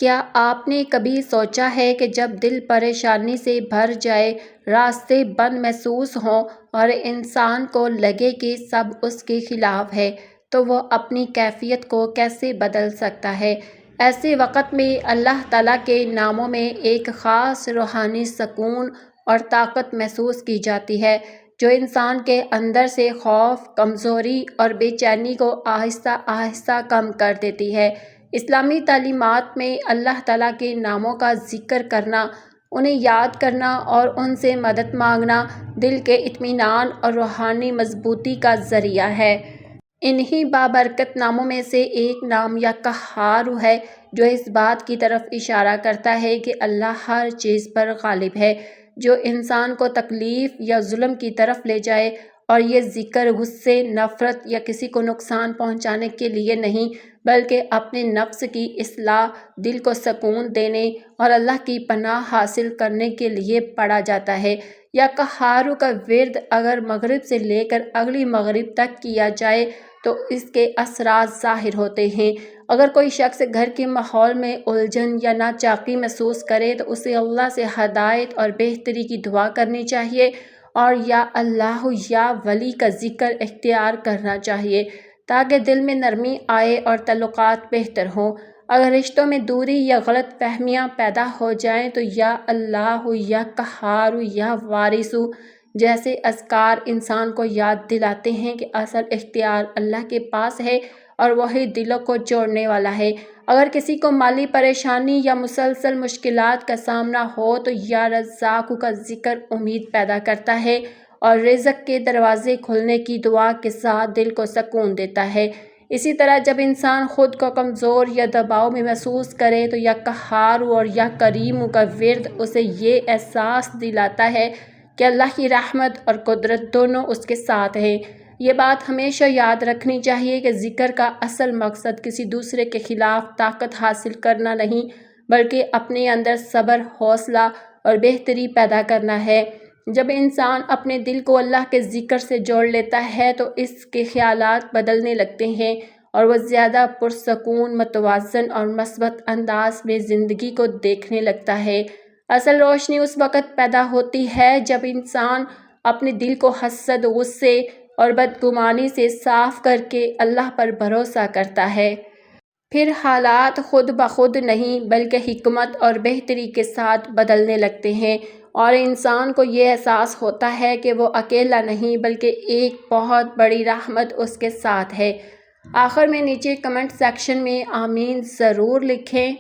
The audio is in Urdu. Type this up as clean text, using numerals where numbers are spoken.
کیا آپ نے کبھی سوچا ہے کہ جب دل پریشانی سے بھر جائے، راستے بند محسوس ہوں اور انسان کو لگے کہ سب اس کے خلاف ہے، تو وہ اپنی کیفیت کو کیسے بدل سکتا ہے؟ ایسے وقت میں اللہ تعالیٰ کے ناموں میں ایک خاص روحانی سکون اور طاقت محسوس کی جاتی ہے، جو انسان کے اندر سے خوف، کمزوری اور بے چینی کو آہستہ آہستہ کم کر دیتی ہے۔ اسلامی تعلیمات میں اللہ تعالیٰ کے ناموں کا ذکر کرنا، انہیں یاد کرنا اور ان سے مدد مانگنا دل کے اطمینان اور روحانی مضبوطی کا ذریعہ ہے۔ انہی بابرکت ناموں میں سے ایک نام یا قہار ہے، جو اس بات کی طرف اشارہ کرتا ہے کہ اللہ ہر چیز پر غالب ہے، جو انسان کو تکلیف یا ظلم کی طرف لے جائے۔ اور یہ ذکر غصے، نفرت یا کسی کو نقصان پہنچانے کے لیے نہیں، بلکہ اپنے نفس کی اصلاح، دل کو سکون دینے اور اللہ کی پناہ حاصل کرنے کے لیے پڑھا جاتا ہے۔ یا قہار کا ورد اگر مغرب سے لے کر اگلی مغرب تک کیا جائے تو اس کے اثرات ظاہر ہوتے ہیں۔ اگر کوئی شخص گھر کے ماحول میں الجھن یا ناچاقی محسوس کرے تو اسے اللہ سے ہدایت اور بہتری کی دعا کرنی چاہیے، اور یا اللہ یا ولی کا ذکر اختیار کرنا چاہیے تاکہ دل میں نرمی آئے اور تعلقات بہتر ہوں۔ اگر رشتوں میں دوری یا غلط فہمیاں پیدا ہو جائیں تو یا اللہ یا قہار یا وارث جیسے اذکار انسان کو یاد دلاتے ہیں کہ اصل اختیار اللہ کے پاس ہے اور وہی دلوں کو جوڑنے والا ہے۔ اگر کسی کو مالی پریشانی یا مسلسل مشکلات کا سامنا ہو تو یا رزاق کا ذکر امید پیدا کرتا ہے اور رزق کے دروازے کھلنے کی دعا کے ساتھ دل کو سکون دیتا ہے۔ اسی طرح جب انسان خود کو کمزور یا دباؤ میں محسوس کرے تو یا قہار اور یا کریم کا ورد اسے یہ احساس دلاتا ہے کہ اللہ کی رحمت اور قدرت دونوں اس کے ساتھ ہیں۔ یہ بات ہمیشہ یاد رکھنی چاہیے کہ ذکر کا اصل مقصد کسی دوسرے کے خلاف طاقت حاصل کرنا نہیں، بلکہ اپنے اندر صبر، حوصلہ اور بہتری پیدا کرنا ہے۔ جب انسان اپنے دل کو اللہ کے ذکر سے جوڑ لیتا ہے تو اس کے خیالات بدلنے لگتے ہیں اور وہ زیادہ پرسکون، متوازن اور مثبت انداز میں زندگی کو دیکھنے لگتا ہے۔ اصل روشنی اس وقت پیدا ہوتی ہے جب انسان اپنے دل کو حسد، غصے اور بدگمانی سے صاف کر کے اللہ پر بھروسہ کرتا ہے۔ پھر حالات خود بخود نہیں بلکہ حکمت اور بہتری کے ساتھ بدلنے لگتے ہیں، اور انسان کو یہ احساس ہوتا ہے کہ وہ اکیلا نہیں بلکہ ایک بہت بڑی رحمت اس کے ساتھ ہے۔ آخر میں نیچے کمنٹ سیکشن میں آمین ضرور لکھیں۔